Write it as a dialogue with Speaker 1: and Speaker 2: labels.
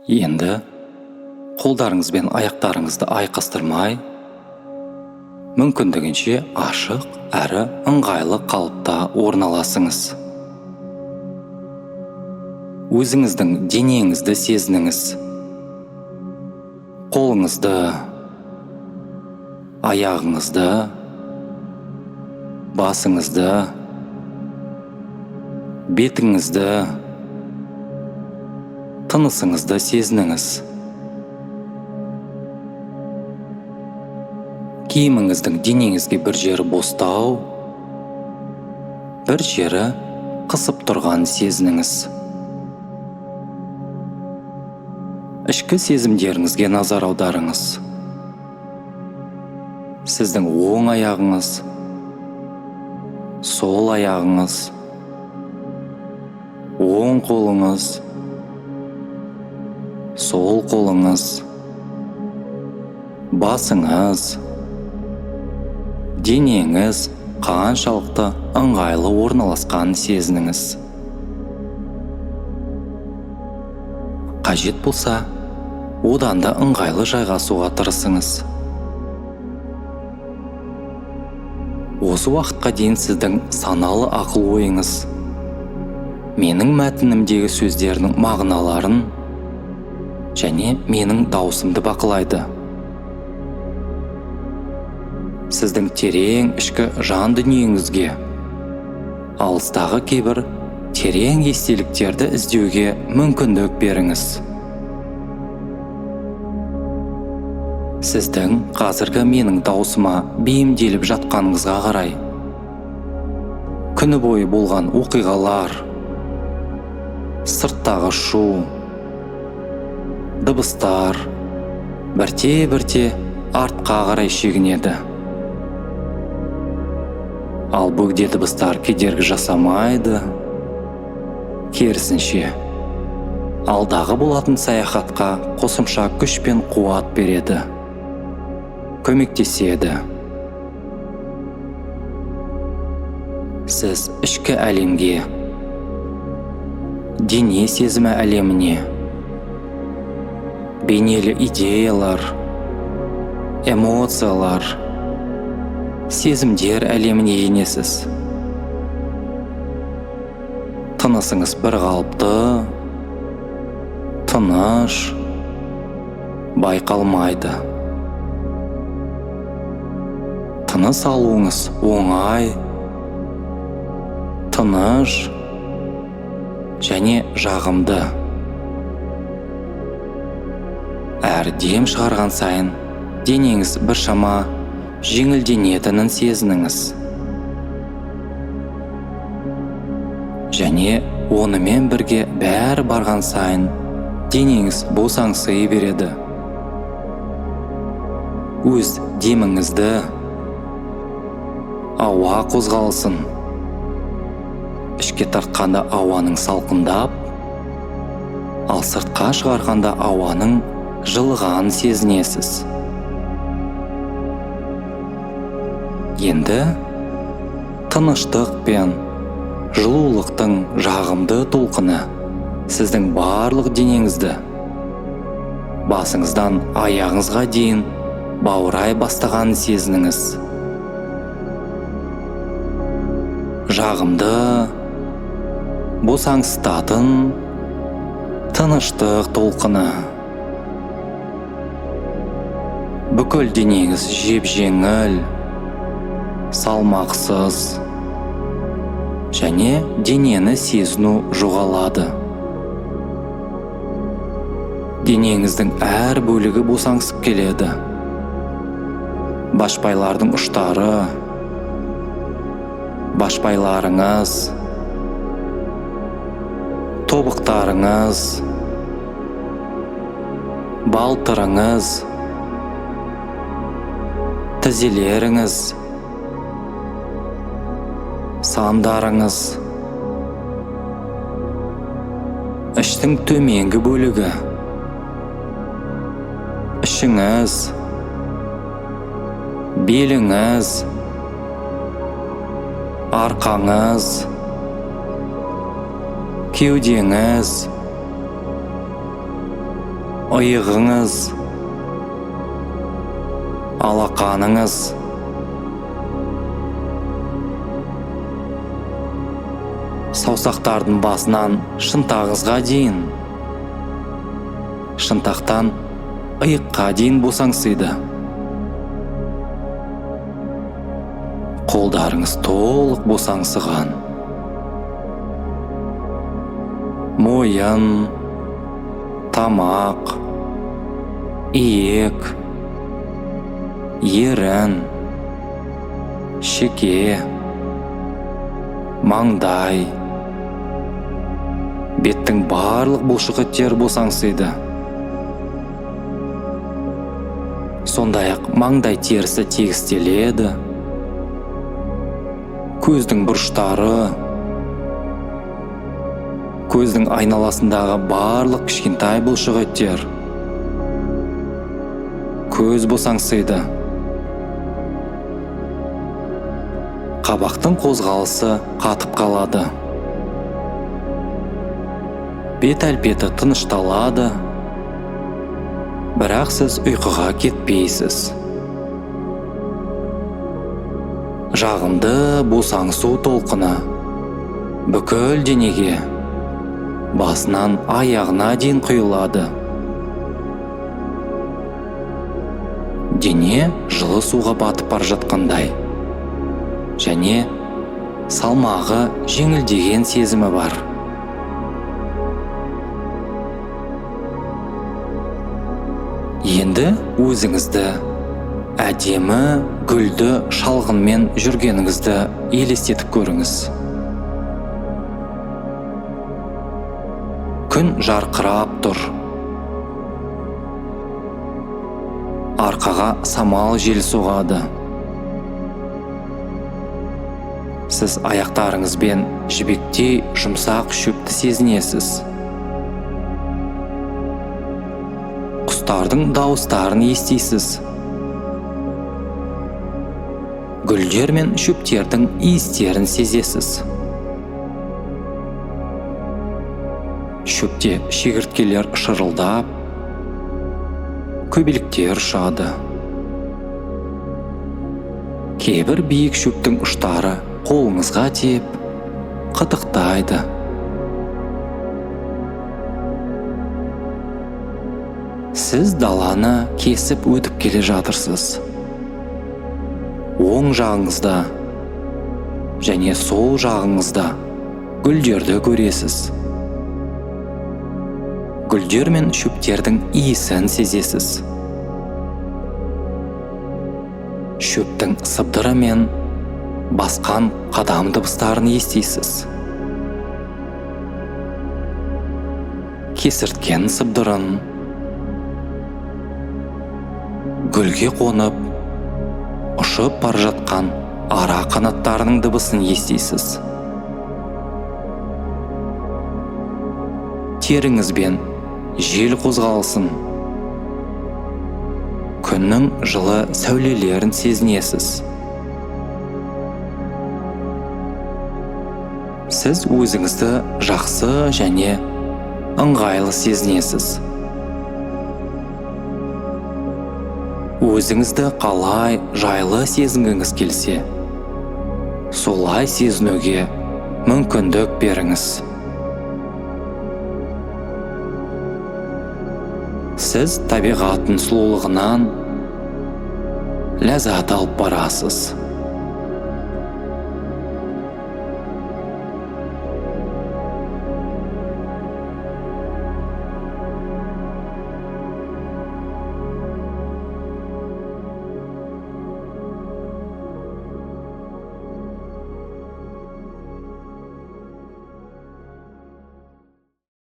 Speaker 1: Енді қолдарыңыз бен аяқтарыңызды айқастырмай, мүмкіндігінше ашық әрі ыңғайлы қалыпта орналасыңыз. Өзіңіздің денеңізді сезініңіз. Қолыңызды, аяғыңызды, басыңызды, бетіңізді, тынысыңызды сезініңіз. Киіміңіздің денеңізге бір жері бостау, бір жері қысып тұрған сезініңіз. Ішкі сезімдеріңізге назар аударыңыз. Сіздің оң аяғыңыз, сол аяғыңыз, оң қолыңыз, сол қолыңыз, басыңыз, денеңіз қаншалықты ыңғайлы орналасқан сезініңіз. Қажет болса, одан да ыңғайлы жайғасуға тырысыңыз. Осы уақытқа дейін сіздің саналы ақыл ойыңыз менің мәтінімдегі сөздердің мағыналарын және менің даусымды бақылайды. Сіздің терең ішкі жан дүниеңізге, алыстағы кейбір терең естеліктерді іздеуге мүмкіндік беріңіз. Сіздің қазіргі менің даусыма бейімделіп жатқаныңызға қарай, күні бойы болған оқиғалар, сырттағы шу, дыбыстар бірте-бірте артқа қарай шегінеді. Ал бөгде дыбыстар кедергі жасамайды, керісінше, алдағы болатын саяхатқа қосымша күш пен қуат береді, көмектеседі. Сіз ішкі әлемге, дене сезімі әлеміне, бейнелі идеялар, эмоциялар, сезімдер әлеміне енесіз. Тынысыңыз бір қалыпты, тыныш, байқалмайды. Тыныс алуыңыз оңай, тыныш және жағымды. Әр дем шығарған сайын денеңіз біршама жеңілденетінін сезініңіз. Және онымен бірге бәрі барған сайын денеңіз босаңси береді. Өз деміңізді, ауа қозғалсын. Ішке тартқанда ауаның салқындап, ал сыртқа шығарғанда ауаның жылыған сезінесіз. Енді тыныштық пен жылулықтың жағымды толқыны сіздің барлық денеңізді, басыңыздан аяғыңызға дейін баурай бастаған сезініңіз. Жағымды, босаңсытатын тыныштық толқыны. Бүкіл денеңіз жеп-жеңіл, салмақсыз және денені сезіну жоғалады. Денеңіздің әр бөлігі босаңсып келеді. Башпайлардың ұштары, башпайларыңыз, тобықтарыңыз, балтырыңыз, тізелеріңіз, сандарыңыз, іштің төменгі бөлігі, ішіңіз, беліңіз, арқаңыз, кеудеңіз, иығыңыз, алақаныңыз, саусақтардың басынан шынтағыңызға дейін, шынтақтан иыққа дейін босаңсиды. Қолдарыңыз толық босаңсыған. Мойын, тамақ, иек, ерін, шеке, маңдай, беттің барлық бұлшықеттері босаңсиды. Сондай-ақ маңдай терісі тегістеледі. Көздің бұрыштары, көздің айналасындағы барлық кішкентай бұлшықеттер, көз босаңсиды. Қабақтың қозғалысы қатып қалады. Бет әлпеті тынышталады, бірақ сіз ұйқыға кетпейсіз. Жағымды босаңсу толқыны бүкіл денеге, басынан аяғына дейін құйылады. Дене жылы суға батып бара жатқандай, және салмағы жеңілдеген сезімі бар. Енді өзіңізді әдемі гүлді шалғынмен жүргеніңізді елестетіп көріңіз. Күн жарқырап тұр. Арқаға самал жел соғады. Сіз аяқтарыңызбен жібектей жұмсақ шөпті сезінесіз. Құстардың дауыстарын естисіз. Гүлдер мен шөптердің иістерін сезесіз. Шөпте шегірткелер шырылдап, көбелектер ұшады. Кейбір биік шөптің ұштары қолыңызға тиіп, қытықтайды. Сіз даланы кесіп өтіп келе жатырсыз. Оң жағыңызда және сол жағыңызда гүлдерді көресіз. Гүлдер мен шөптердің иісін сезесіз. Шөптің сыбдыры мен басқан қадам дыбыстарын естисіз. Кесірткен сыбдырын, гүлге қонып, ұшып бара жатқан ара қанаттарының дыбысын естисіз. Теріңізбен жел қозғалсын, күннің жылы сәулелерін сезінесіз. Сіз өзіңізді жақсы және ыңғайлы сезінесіз. Өзіңізді қалай жайлы сезінгіңіз келсе, солай сезінуге мүмкіндік беріңіз. Сіз табиғаттың сұлулығынан ләззат алып барасыз.